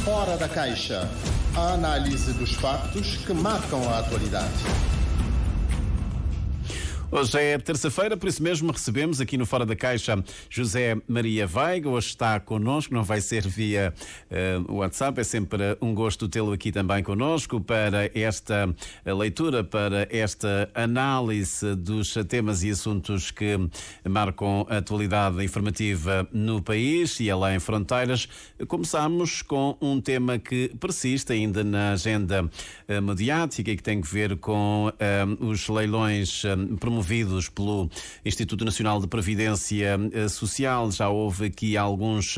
Fora da Caixa. A análise dos factos que marcam a atualidade. Hoje é terça-feira, por isso mesmo recebemos aqui no Fora da Caixa José Maria Veiga. Hoje está connosco, não vai ser via WhatsApp, é sempre um gosto tê-lo aqui também connosco para esta leitura, para esta análise dos temas e assuntos que marcam a atualidade informativa no país e além fronteiras. Começamos com um tema que persiste ainda na agenda mediática e que tem a ver com os leilões promovidos pelo Instituto Nacional de Previdência Social. Já houve aqui alguns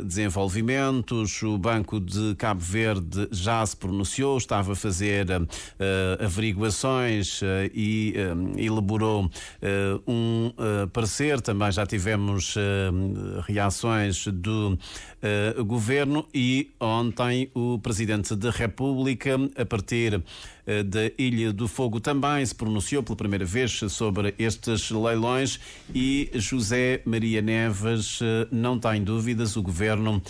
desenvolvimentos. O Banco de Cabo Verde já se pronunciou, estava a fazer averiguações e elaborou um parecer. Também já tivemos reações do Governo e ontem o Presidente da República, a partir da Ilha do Fogo, também se pronunciou pela primeira vez sobre estes leilões e José Maria Neves não tem dúvidas. O Governo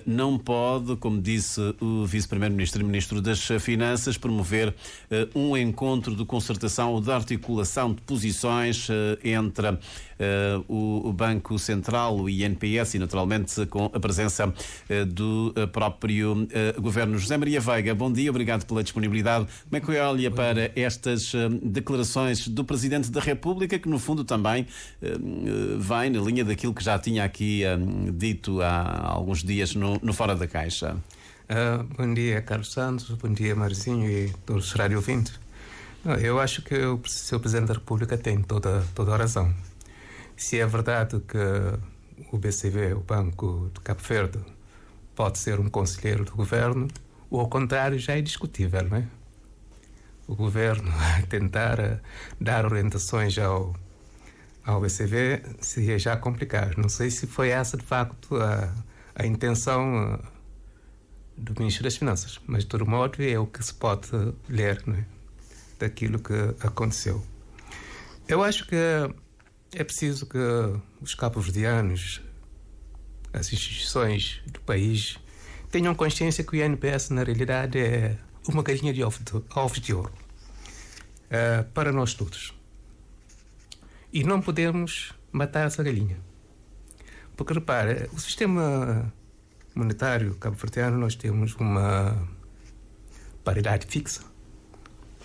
não pode, como disse o Vice-Primeiro-Ministro e Ministro das Finanças, promover um encontro de concertação ou de articulação de posições entre o Banco Central, o INPS e naturalmente com a presença do próprio Governo. José Maria Veiga, bom dia, obrigado pela disponibilidade. Como é que olha para estas declarações do Presidente da República, que no fundo também vai na linha daquilo que já tinha aqui dito há alguns dias no Fora da Caixa? Bom dia, Carlos Santos, bom dia, Marzinho e todos os rádio ouvintes. Eu acho que o Sr. Presidente da República tem toda a razão. Se é verdade que o BCV, o Banco de Cabo Verde, pode ser um conselheiro do Governo, ou ao contrário já é discutível, não é? O Governo tentar dar orientações ao BCV seria já complicado. Não sei se foi essa, de facto, a intenção do Ministro das Finanças, mas, de todo modo, é o que se pode ler, não é? Daquilo que aconteceu. Eu acho que é preciso que os cabo-verdianos, as instituições do país, tenham consciência que o INPS, na realidade, é uma galinha de ovos de ouro para nós todos. E não podemos matar essa galinha. Porque, repare, o sistema monetário cabo-verdiano, nós temos uma paridade fixa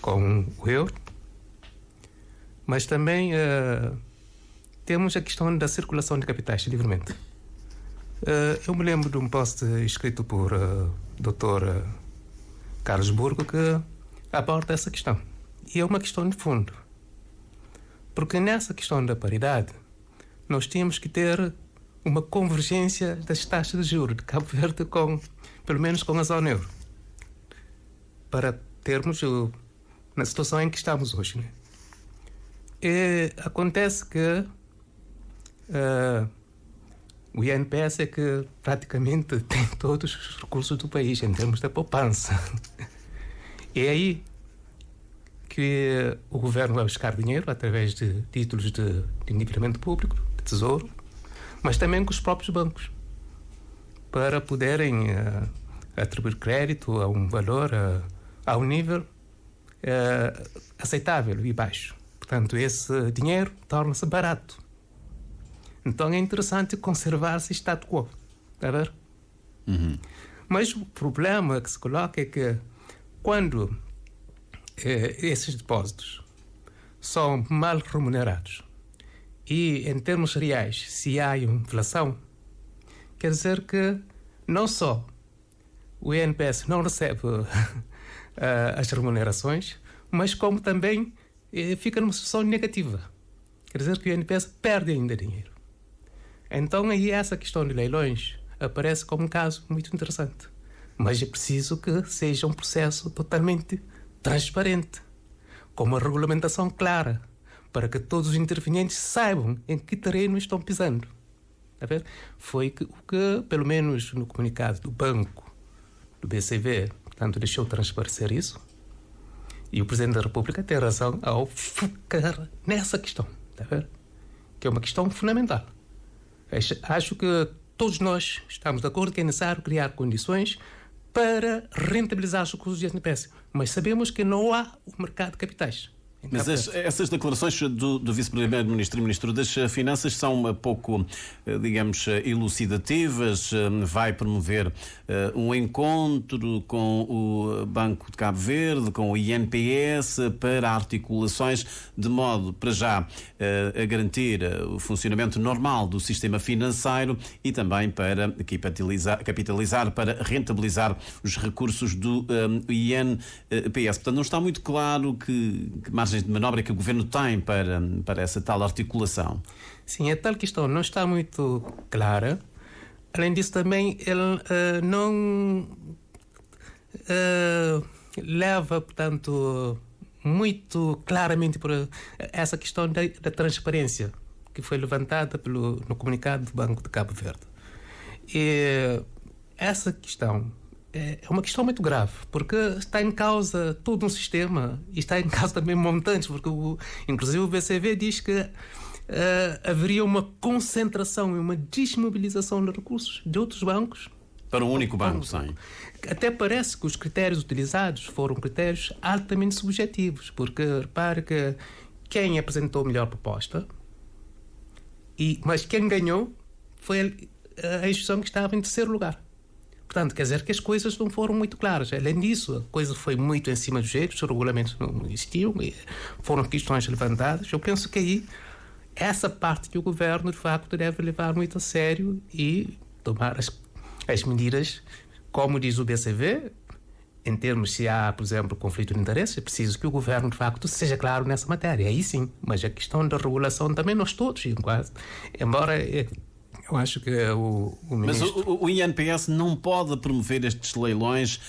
com o euro, mas também temos a questão da circulação de capitais livremente. Eu me lembro de um post escrito por Dr. Carlos Burgo que aborda essa questão. E é uma questão de fundo. Porque nessa questão da paridade, nós temos que ter uma convergência das taxas de juros de Cabo Verde pelo menos com a zona euro, para termos na situação em que estamos hoje, né? E acontece que o INPS é que praticamente tem todos os recursos do país em termos da poupança. É aí que o Governo vai buscar dinheiro através de títulos de endividamento público, de tesouro, mas também com os próprios bancos, para poderem atribuir crédito a um valor, a um nível aceitável e baixo. Portanto, esse dinheiro torna-se barato. Então é interessante conservar esse status quo. Está a ver? Uhum. Mas o problema que se coloca é que quando esses depósitos são mal remunerados e, em termos reais, se há inflação, quer dizer que não só o INPS não recebe as remunerações, mas como também fica numa situação negativa. Quer dizer que o INPS perde ainda dinheiro. Então aí essa questão de leilões aparece como um caso muito interessante. Mas é preciso que seja um processo totalmente transparente, com uma regulamentação clara, para que todos os intervenientes saibam em que terreno estão pisando. Está a ver? Foi o que, pelo menos no comunicado do banco, do BCV, portanto, deixou transparecer isso. E o Presidente da República tem razão ao focar nessa questão, está a ver? Que é uma questão fundamental. Acho que todos nós estamos de acordo que é necessário criar condições para rentabilizar os recursos do INPS. Mas sabemos que não há o mercado de capitais. Mas essas declarações do Vice-Primeiro-Ministro e Ministro das Finanças são pouco, digamos, elucidativas. Vai promover um encontro com o Banco de Cabo Verde, com o INPS, para articulações, de modo, para já, a garantir o funcionamento normal do sistema financeiro e também para capitalizar, para rentabilizar os recursos do INPS. Portanto, não está muito claro que margens de manobra que o Governo tem para essa tal articulação. Sim, a tal questão não está muito clara. Além disso, também ele não leva, portanto, muito claramente para essa questão da transparência que foi levantada no comunicado do Banco de Cabo Verde. E essa questão é uma questão muito grave, porque está em causa todo um sistema e está em causa também montantes, porque inclusive o BCV diz que haveria uma concentração e uma desmobilização de recursos de outros bancos para um único banco, sim. Até parece que os critérios utilizados foram critérios altamente subjetivos, porque repare que quem apresentou a melhor proposta, mas quem ganhou foi a instituição que estava em terceiro lugar. Portanto, quer dizer que as coisas não foram muito claras. Além disso, a coisa foi muito em cima do jeito, os regulamentos não existiam, foram questões levantadas. Eu penso que aí, essa parte que o governo, de facto, deve levar muito a sério e tomar as medidas, como diz o BCV, em termos se há, por exemplo, conflito de interesse, é preciso que o governo, de facto, seja claro nessa matéria. Aí sim, mas a questão da regulação também nós todos, quase. Embora eu acho que o ministro... Mas o INPS não pode promover estes leilões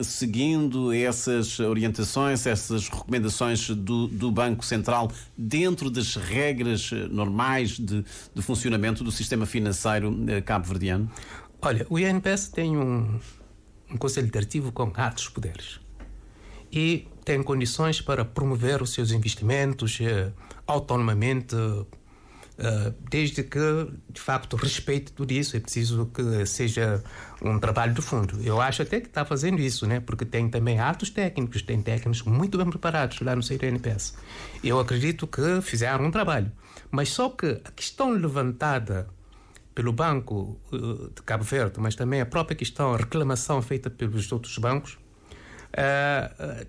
seguindo essas orientações, essas recomendações do Banco Central dentro das regras normais de funcionamento do sistema financeiro cabo-verdiano? Olha, o INPS tem um conselho diretivo com altos poderes e tem condições para promover os seus investimentos autonomamente, desde que, de facto, respeite tudo isso. É preciso que seja um trabalho de fundo. Eu acho até que está fazendo isso, né? Porque tem também altos técnicos, tem técnicos muito bem preparados lá no CNPS. Eu acredito que fizeram um trabalho. Mas só que a questão levantada pelo Banco de Cabo Verde, mas também a própria questão, a reclamação feita pelos outros bancos,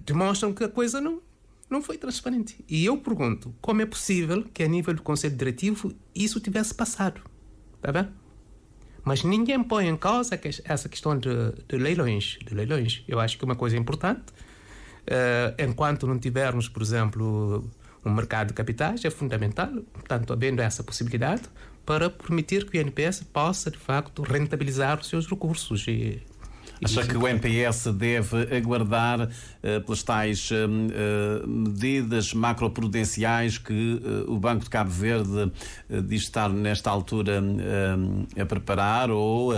demonstram que a coisa não foi transparente. E eu pergunto, como é possível que a nível do Conselho Diretivo isso tivesse passado? Está bem? Mas ninguém põe em causa essa questão de leilões. Eu acho que é uma coisa importante. Enquanto não tivermos, por exemplo, um mercado de capitais, é fundamental, portanto, havendo essa possibilidade, para permitir que o INPS possa, de facto, rentabilizar os seus recursos. Acha que o INPS deve aguardar pelas tais medidas macroprudenciais que o Banco de Cabo Verde diz estar nesta altura a preparar, ou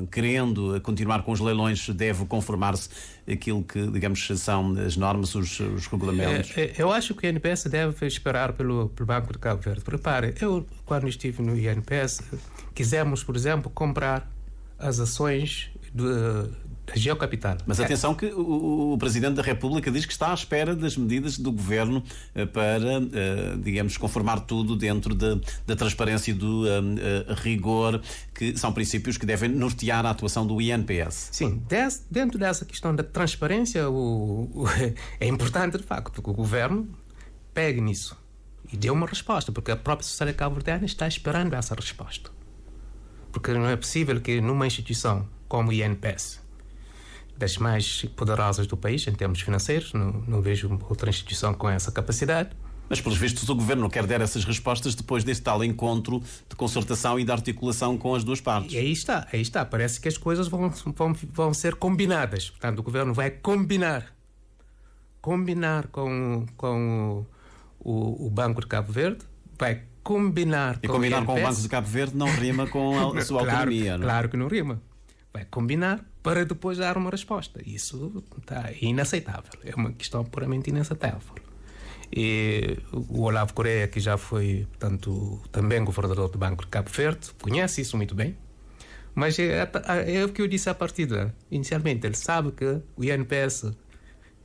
querendo continuar com os leilões deve conformar-se aquilo que, digamos, são as normas, os regulamentos? Eu acho que o INPS deve esperar pelo Banco de Cabo Verde. Repare, eu, quando estive no INPS, quisemos, por exemplo, comprar as ações da Geocapital. Mas atenção que o Presidente da República diz que está à espera das medidas do Governo para, digamos, conformar tudo dentro da transparência e do rigor, que são princípios que devem nortear a atuação do INPS. Sim, dentro dessa questão da transparência, é importante, de facto, que o Governo pegue nisso e dê uma resposta, porque a própria sociedade cabo-verdiana está esperando essa resposta. Porque não é possível que numa instituição como o INPS, das mais poderosas do país em termos financeiros, não vejo outra instituição com essa capacidade. Mas, pelos vistos, o Governo não quer dar essas respostas depois deste tal encontro de concertação e de articulação com as duas partes. E aí está. Parece que as coisas vão ser combinadas. Portanto, o Governo vai combinar com o Banco de Cabo Verde, vai combinar com o INPS. Com o Banco de Cabo Verde não rima com a sua autonomia, não é? Claro que não rima. Vai combinar para depois dar uma resposta. Isso está inaceitável. É uma questão puramente inaceitável. E o Olavo Correia, que já foi, portanto, também governador do Banco de Cabo Verde, conhece isso muito bem. Mas é o que eu disse à partida. Inicialmente, ele sabe que o INPS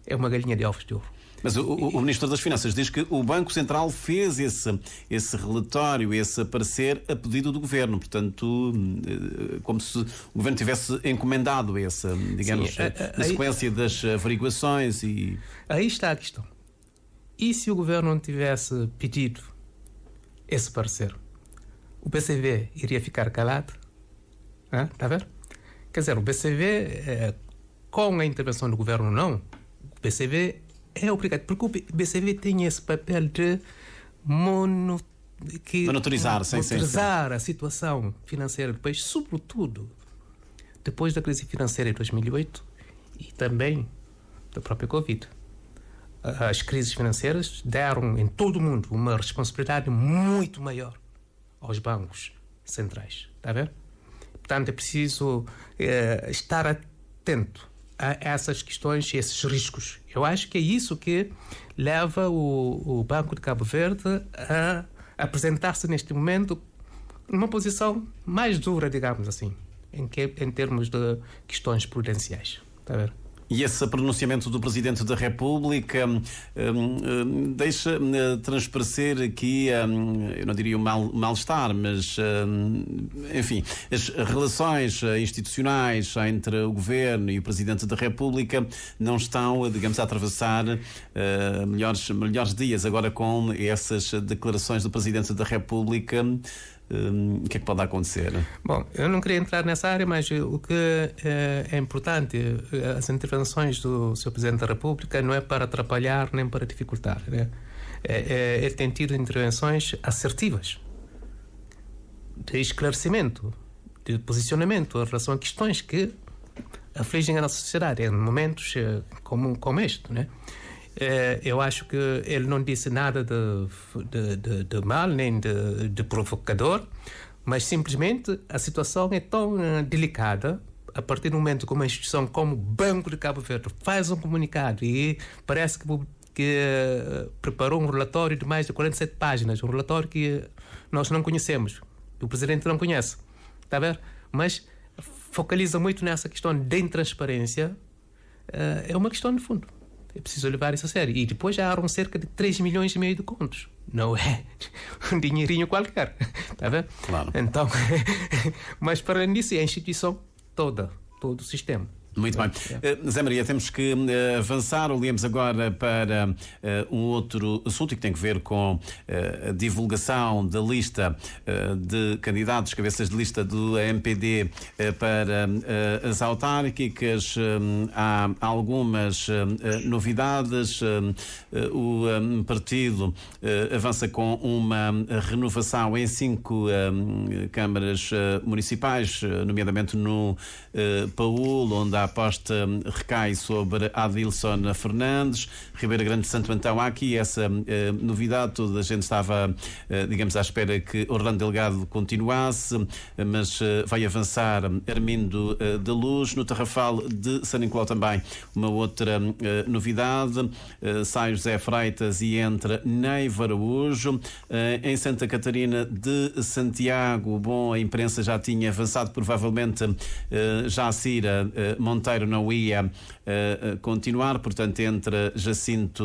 é uma galinha de ovos de ouro. Mas o Ministro das Finanças diz que o Banco Central fez esse relatório, esse parecer a pedido do Governo. Portanto, como se o Governo tivesse encomendado essa, digamos, na sequência das averiguações e... Aí está a questão. E se o Governo não tivesse pedido esse parecer? O BCV iria ficar calado? Está a ver? Quer dizer, o BCV, com a intervenção do Governo não, o BCV é obrigado, porque o BCV tem esse papel de monitorizar a situação financeira do país, sobretudo depois da crise financeira de 2008 e também da própria Covid. As crises financeiras deram em todo o mundo uma responsabilidade muito maior aos bancos centrais. Está a ver? Portanto, é preciso estar atento a essas questões e esses riscos. Eu acho que é isso que leva o Banco de Cabo Verde a apresentar-se neste momento numa posição mais dura, digamos assim, em termos de questões prudenciais. Está a ver? E esse pronunciamento do Presidente da República deixa transparecer aqui, eu não diria mal-estar, mas, enfim, as relações institucionais entre o Governo e o Presidente da República não estão, digamos, a atravessar melhores dias. Agora, com essas declarações do Presidente da República, o que é que pode acontecer? Bom, eu não queria entrar nessa área, mas o que é importante, as intervenções do Sr. Presidente da República não é para atrapalhar nem para dificultar, né? Ele tem tido intervenções assertivas, de esclarecimento, de posicionamento em relação a questões que afligem a nossa sociedade em momentos como este, né? Eu acho que ele não disse nada de mal nem de provocador, mas simplesmente a situação é tão delicada a partir do momento que uma instituição como o Banco de Cabo Verde faz um comunicado e parece que preparou um relatório de mais de 47 páginas, um relatório que nós não conhecemos, que o Presidente não conhece, está a ver? Mas focaliza muito nessa questão de intransparência. É uma questão de fundo. É preciso levar isso a sério. E depois já há cerca de 3,5 milhões de contos. Não é um dinheirinho qualquer. Está a ver? Claro. Então, mas para além disso, é a instituição toda, todo o sistema. Muito bem. Zé Maria, temos que avançar. Olhamos agora para um outro assunto que tem a ver com a divulgação da lista de candidatos, cabeças de lista do MPD para as autárquicas. Há algumas novidades. O partido avança com uma renovação em 5 câmaras municipais, nomeadamente no Paúl, onde a aposta recai sobre Adilson Fernandes. Ribeira Grande de Santo Antão, há aqui essa novidade. Toda a gente estava, digamos, à espera que Orlando Delgado continuasse, mas vai avançar Armindo da Luz. No Tarrafal de São Nicolau também uma outra novidade. Sai José Freitas e entra Neiva Araújo. Em Santa Catarina de Santiago, bom, a imprensa já tinha avançado, provavelmente já a Cira Monteiro não ia continuar, portanto entra Jacinto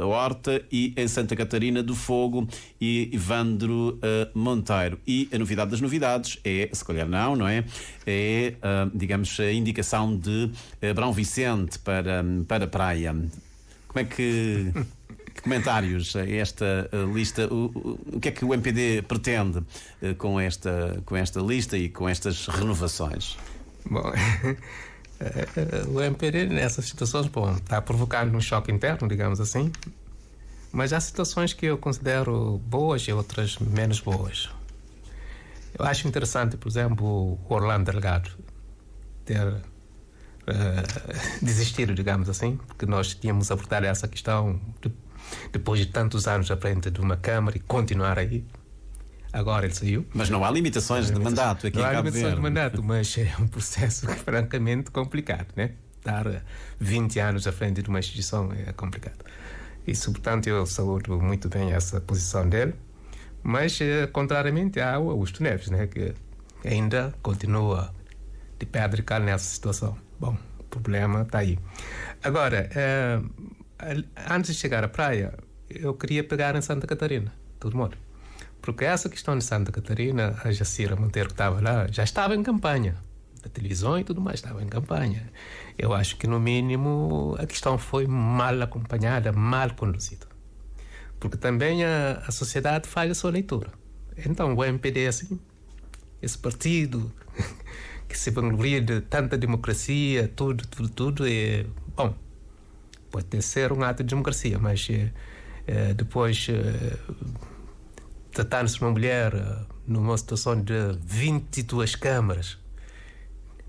Horta, e em Santa Catarina do Fogo e Ivandro Monteiro. E a novidade das novidades é, se calhar não é? É, digamos, a indicação de Brão Vicente para Praia. Como é que comentários a esta lista? O que é que o MPD pretende com esta lista e com estas renovações? Bom, o MPD nessas situações, está provocando um choque interno, digamos assim, mas há situações que eu considero boas e outras menos boas. Eu acho interessante, por exemplo, o Orlando Delgado ter desistido, digamos assim, porque nós tínhamos abordado essa questão depois de tantos anos à frente de uma Câmara e continuar aí. Agora ele saiu. Mas não há limitações de mandato aqui em Cabo Verde. Não há limitações de mandato, mas é um processo francamente complicado, né? Estar 20 anos à frente de uma instituição é complicado. Isso, portanto, eu saúdo muito bem essa posição dele. Mas, contrariamente ao Augusto Neves, né, que ainda continua de pedra e cal nessa situação. Bom, o problema está aí. Agora, antes de chegar à praia, eu queria pegar em Santa Catarina, de todo modo. Porque essa questão de Santa Catarina, a Jacira Monteiro que estava lá, já estava em campanha. A televisão e tudo mais estava em campanha. Eu acho que, no mínimo, a questão foi mal acompanhada, mal conduzida. Porque também a sociedade faz a sua leitura. Então, o MPD, assim, esse partido que se vangloria de tanta democracia, tudo, bom, pode ter ser um ato de democracia, mas depois, tratando-se de uma mulher numa situação de 22 câmaras,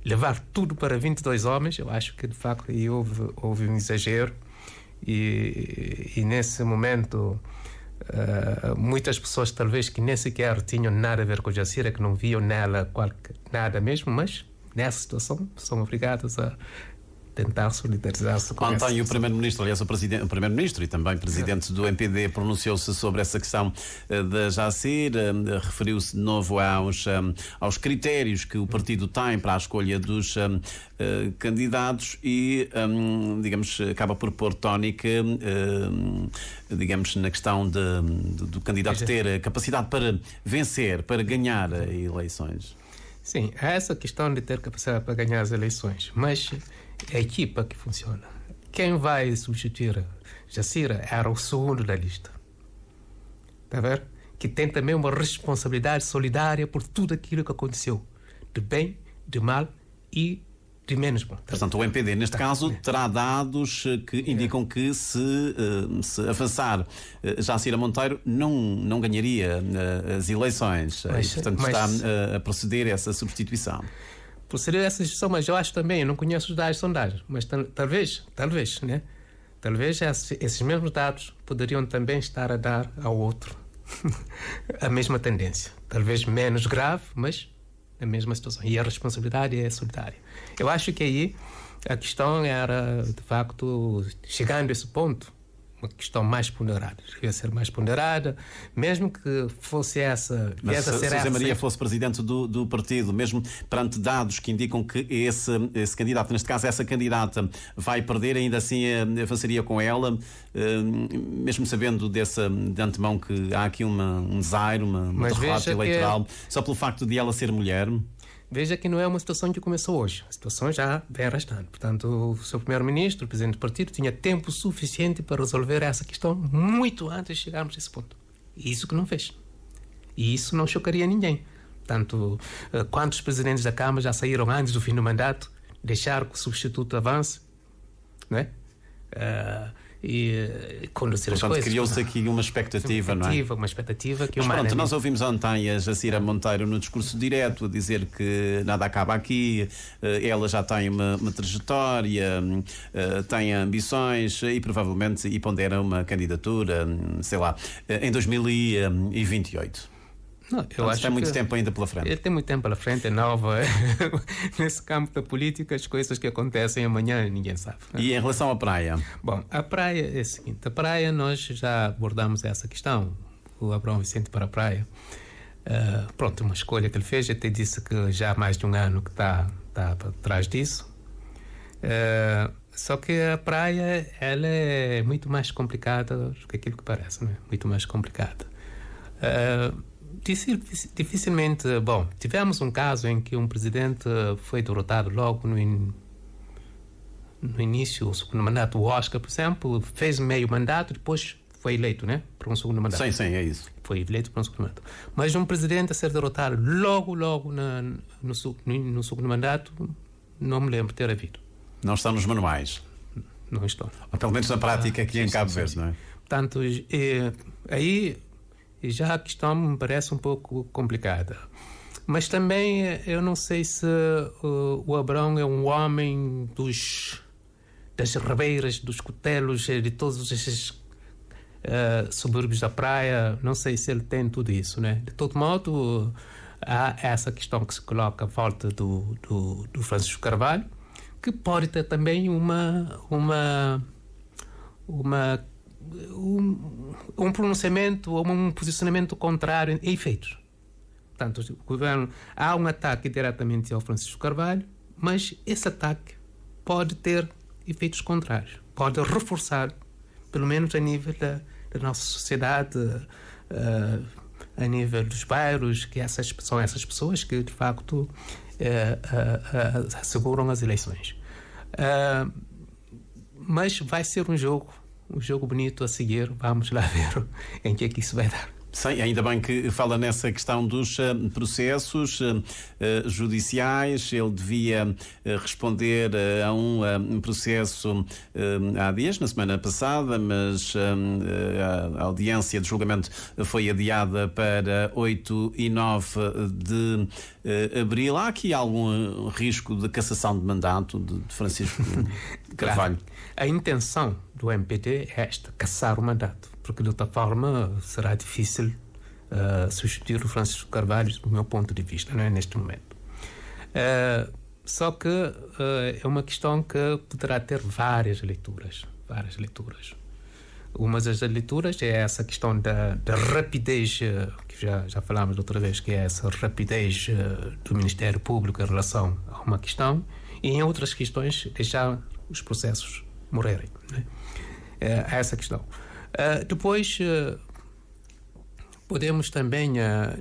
levar tudo para 22 homens, eu acho que, de facto, aí houve um exagero. E nesse momento, muitas pessoas, talvez, que nem sequer tinham nada a ver com a Jacira, que não viam nela nada mesmo, mas nessa situação são obrigadas a tentar solidarizar-se com essa Ontem o Primeiro-Ministro, aliás, o Primeiro-Ministro e também Presidente do MPD pronunciou-se sobre essa questão da Jacira, referiu-se de novo aos critérios que o partido tem para a escolha dos candidatos e, digamos, acaba por pôr tónica, digamos, na questão do candidato ter a capacidade para vencer, para ganhar eleições. Sim, há essa questão de ter capacidade para ganhar as eleições, mas é a equipa que funciona. Quem vai substituir Jacira era o segundo da lista. Está a ver? Que tem também uma responsabilidade solidária por tudo aquilo que aconteceu, de bem, de mal e de menos bom. Portanto, o MPD, neste caso, terá dados que indicam que se avançar Jacira Monteiro não ganharia as eleições. E, portanto, está a proceder a essa substituição. Proceder a essa substituição, mas eu acho também, eu não conheço os dados de sondagens, mas talvez, né? Talvez esses mesmos dados poderiam também estar a dar ao outro a mesma tendência. Talvez menos grave, mas a mesma situação. E a responsabilidade é solidária. Eu acho que aí a questão era, de facto, chegando a esse ponto, uma questão mais ponderada. Devia ser mais ponderada, mesmo que fosse essa... Mas se José Maria fosse presidente do partido, mesmo perante dados que indicam que esse candidato, neste caso essa candidata, vai perder, ainda assim avançaria com ela, mesmo sabendo de antemão que há aqui um desaire, uma derrota eleitoral, só pelo facto de ela ser mulher... Veja que não é uma situação que começou hoje. A situação já vem arrastando. Portanto, o seu primeiro-ministro, o presidente do partido, tinha tempo suficiente para resolver essa questão muito antes de chegarmos a esse ponto. E isso que não fez. E isso não chocaria ninguém. Portanto, quantos presidentes da Câmara já saíram antes do fim do mandato, deixaram que o substituto avance, não é? E conduzir as coisas. Criou-se aqui uma expectativa, não é? Uma expectativa que... Mas pronto, nós ouvimos ontem a Jacira Monteiro no discurso direto a dizer que nada acaba aqui, ela já tem uma trajetória, tem ambições e provavelmente pondera uma candidatura, sei lá, em 2028. Não, eu acho tem muito tempo ainda pela frente. Ele tem muito tempo pela frente, é nova. Nesse campo da política, as coisas que acontecem amanhã ninguém sabe. E em relação à praia? Bom, a praia é o seguinte: a praia, nós já abordamos essa questão. O Abrão Vicente para a praia. Pronto, uma escolha que ele fez. Até disse que já há mais de um ano que está por trás disso. Só que a praia, ela é muito mais complicada do que aquilo que parece, não é? Muito mais complicada. Dificilmente. Bom, tivemos um caso em que um presidente foi derrotado logo no início, o segundo mandato. O Oscar, por exemplo, fez meio mandato, depois foi eleito, né? Para um segundo mandato. Sim, é isso. Foi eleito para um segundo mandato. Mas um presidente a ser derrotado logo no segundo mandato, não me lembro de ter havido. Não está nos manuais. Não estou. Ou pelo menos na prática aqui em Cabo Verde, não é? Portanto, aí já a questão me parece um pouco complicada. Mas também eu não sei se o Abrão é um homem das ribeiras, dos cotelos, de todos esses subúrbios da praia. Não sei se ele tem tudo isso, né? De todo modo, há essa questão que se coloca à volta do Francisco Carvalho, que pode ter também uma um pronunciamento ou um posicionamento contrário em efeitos. Portanto, o governo, há um ataque diretamente ao Francisco Carvalho, mas esse ataque pode ter efeitos contrários, pode reforçar, pelo menos a nível da nossa sociedade, a nível dos bairros, que são essas pessoas que de facto asseguram as eleições. Mas vai ser um jogo bonito a seguir. Vamos lá ver em que é que isso vai dar. Sim, ainda bem que fala nessa questão dos processos judiciais. Ele devia responder a um processo há dias, na semana passada, mas a audiência de julgamento foi adiada para 8 e 9 de abril. Há aqui algum risco de cassação de mandato de Francisco Carvalho? Claro. A intenção do MPD é esta, cassar o mandato, porque de outra forma será difícil substituir o Francisco Carvalho, do meu ponto de vista, não é, neste momento. Só que é uma questão que poderá ter várias leituras. Uma das leituras é essa questão da rapidez, que já falámos da outra vez, que é essa rapidez do Ministério Público em relação a uma questão, e em outras questões deixar os processos morrerem, né? Essa questão. Depois, podemos também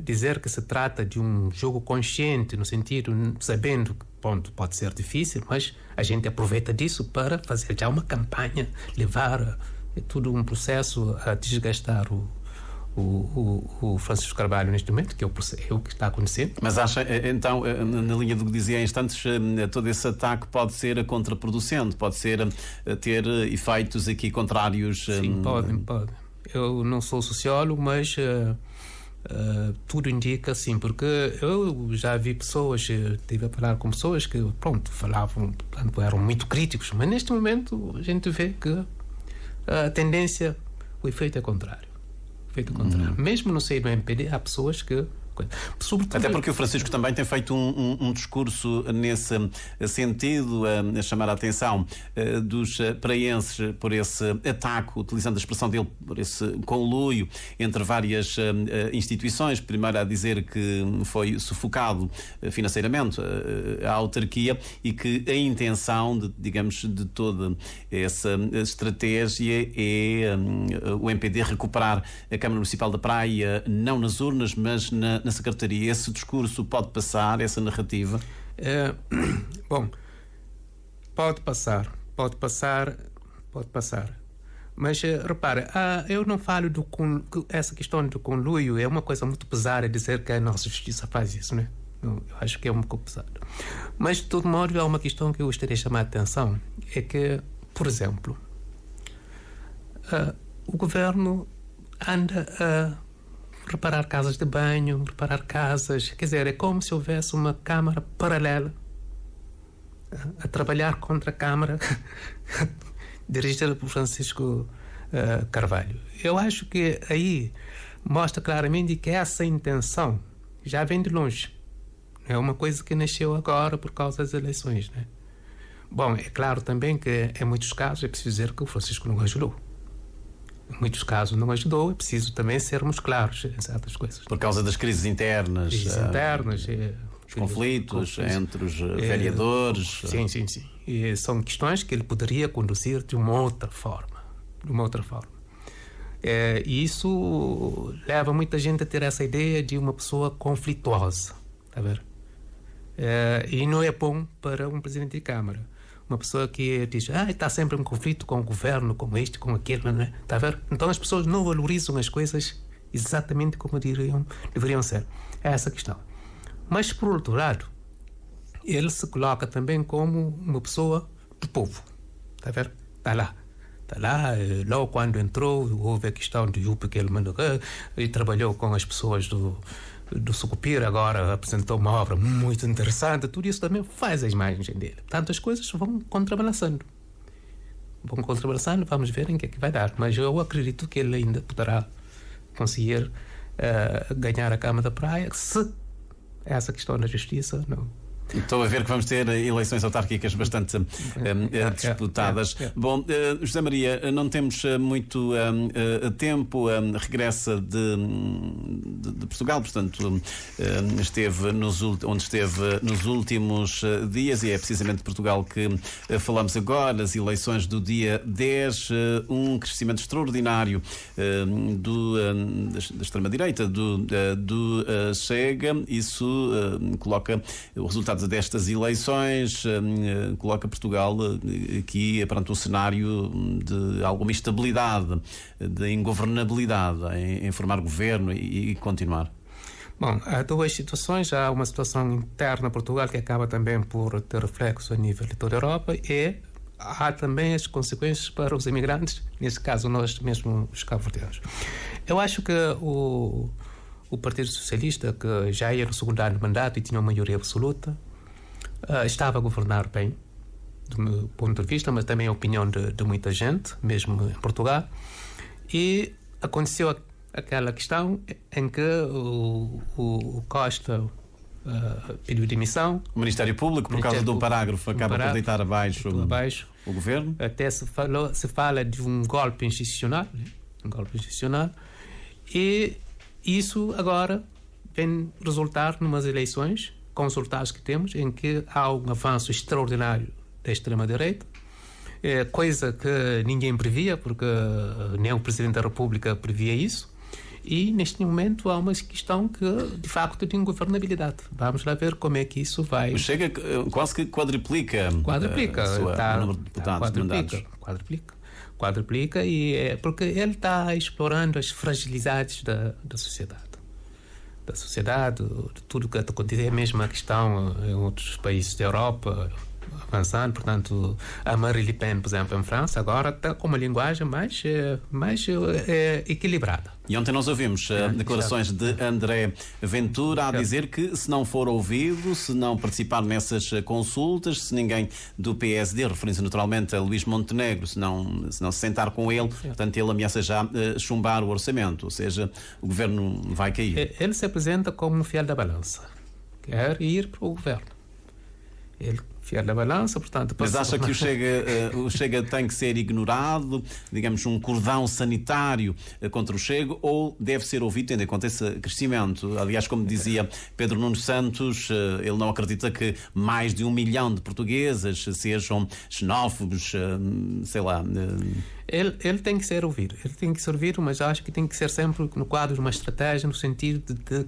dizer que se trata de um jogo consciente, no sentido, sabendo que pode ser difícil, mas a gente aproveita disso para fazer já uma campanha, levar tudo um processo a desgastar o Francisco Carvalho neste momento, que é o que está acontecendo. Mas acha, então, na linha do que dizia há instantes, todo esse ataque pode ser contraproducente, pode ter efeitos aqui contrários? Sim, pode. Eu não sou sociólogo, mas tudo indica assim, porque eu já vi pessoas, estive a falar com pessoas que, falavam, portanto, eram muito críticos, mas neste momento a gente vê que a tendência, o efeito é contrário. Mesmo no seio do MPD, há pessoas que... Sobretudo... Até porque o Francisco também tem feito um discurso nesse sentido, a chamar a atenção dos praenses por esse ataque, utilizando a expressão dele, por esse conluio entre várias instituições. Primeiro a dizer que foi sufocado financeiramente a autarquia e que a intenção, de toda essa estratégia é o MPD recuperar a Câmara Municipal da Praia, não nas urnas, mas na Secretaria. Esse discurso pode passar, essa narrativa? Bom, pode passar. Mas repara, eu não falo essa questão do conluio, é uma coisa muito pesada dizer que a nossa justiça faz isso, né? Eu acho que é um pouco pesado. Mas, de todo modo, há uma questão que eu gostaria de chamar a atenção, é que, por exemplo, o governo anda a reparar casas de banho, reparar casas. Quer dizer, é como se houvesse uma Câmara paralela a trabalhar contra a Câmara dirigida por Francisco Carvalho. Eu acho que aí mostra claramente que essa intenção já vem de longe. É uma coisa que nasceu agora por causa das eleições, né? Bom, é claro também que em muitos casos é preciso dizer que o Francisco não ajudou. Em muitos casos não ajudou, é preciso também sermos claros em certas coisas. Por causa das crises internas. Os conflitos entre os vereadores. Sim. E são questões que ele poderia conduzir de uma outra forma. E isso leva muita gente a ter essa ideia de uma pessoa conflituosa. Está a ver? E não é bom para um presidente de Câmara. Uma pessoa que diz, está sempre em conflito com o governo, com este, com aquilo, né? Está a ver? Então as pessoas não valorizam as coisas exatamente como deveriam ser. É essa a questão. Mas, por outro lado, ele se coloca também como uma pessoa do povo. Está a ver? Está lá. Logo quando entrou, houve a questão do IUP que ele mandou. Ele trabalhou com as pessoas do Sucupira, agora apresentou uma obra muito interessante. Tudo isso também faz a imagem dele. Portanto, as coisas vão contrabalançando. Vamos ver em que é que vai dar. Mas eu acredito que ele ainda poderá conseguir ganhar a Câmara da Praia se essa questão da justiça Estou a ver que vamos ter eleições autárquicas bastante disputadas. Bom, José Maria, não temos muito tempo. Regressa de Portugal, portanto, esteve onde esteve nos últimos dias, e é precisamente de Portugal que falamos agora. As eleições do dia 10, um crescimento extraordinário da extrema-direita, do Chega. Isso coloca o resultado destas eleições, coloca Portugal aqui perante um cenário de alguma instabilidade, de ingovernabilidade em formar governo e continuar. Bom, há duas situações. Há uma situação interna a Portugal que acaba também por ter reflexo a nível de toda a Europa, e há também as consequências para os imigrantes, nesse caso nós mesmo os cabo-verdianos. Eu acho que o Partido Socialista, que já era o segundo ano de mandato e tinha uma maioria absoluta, estava a governar bem, do meu ponto de vista, mas também a opinião de muita gente, mesmo em Portugal. E aconteceu aquela questão em que o Costa pediu demissão. O Ministério Público, por causa do parágrafo, acaba por deitar abaixo o governo. Até se fala de um golpe institucional, e isso agora vem resultar numas eleições, com os resultados que temos, em que há um avanço extraordinário da extrema-direita, coisa que ninguém previa, porque nem o Presidente da República previa isso, e neste momento há uma questão que, de facto, de ingovernabilidade. Vamos lá ver como é que isso vai... O Chega quase que quadriplica o número de deputados mandados. Quadriplica, e porque ele está explorando as fragilidades da sociedade. De tudo que acontece, é mesmo a questão em outros países da Europa, avançando. Portanto, a Marine Le Pen, por exemplo, em França, agora está com uma linguagem mais equilibrada. E ontem nós ouvimos declarações de André Ventura a dizer que, se não for ouvido, se não participar nessas consultas, se ninguém do PSD, referindo-se naturalmente a Luís Montenegro, se não se sentar com ele, portanto, ele ameaça já chumbar o orçamento, ou seja, o governo vai cair. Ele se apresenta como um fiel da balança, quer ir para o governo. Ele fiel da balança, portanto... Mas acha que o Chega tem que ser ignorado, digamos, um cordão sanitário contra o Chega, ou deve ser ouvido, tendo em conta esse crescimento? Aliás, como dizia Pedro Nuno Santos, ele não acredita que mais de 1 milhão de portugueses sejam xenófobos, sei lá... Ele tem que ser ouvido, mas acho que tem que ser sempre no quadro de uma estratégia, no sentido de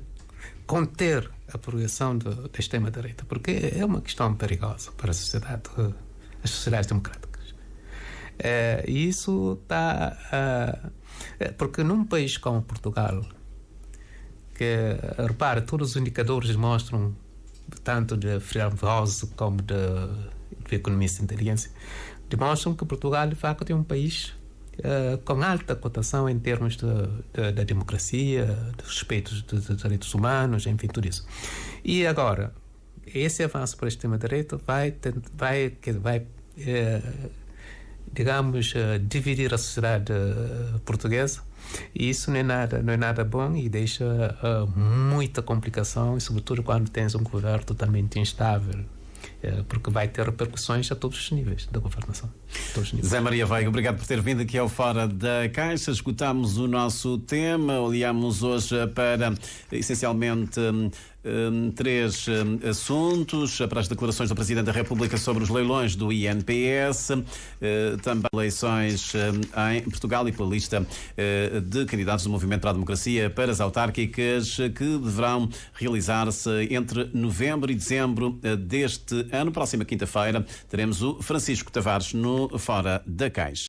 conter a progressão da extrema-direita, porque é uma questão perigosa para as sociedades democráticas. E isso está... porque num país como Portugal, que, repara, todos os indicadores mostram, tanto de Freedom House como de Economista Inteligência, demonstram que Portugal, de facto, é um país com alta cotação em termos da democracia, de respeito dos direitos humanos, enfim, tudo isso. E agora, esse avanço para a extrema-direita vai digamos, dividir a sociedade portuguesa, e isso não é nada bom, e deixa muita complicação, e sobretudo quando tens um governo totalmente instável, porque vai ter repercussões a todos os níveis da governação. Zé Maria Veiga, obrigado por ter vindo aqui ao Fora da Caixa. Escutámos o nosso tema, olhamos hoje para, essencialmente, 3 assuntos: para as declarações do Presidente da República sobre os leilões do INPS, também eleições em Portugal e pela lista de candidatos do Movimento para a Democracia para as autárquicas, que deverão realizar-se entre novembro e dezembro deste ano. Próxima quinta-feira teremos o Francisco Tavares no Fora da Caixa.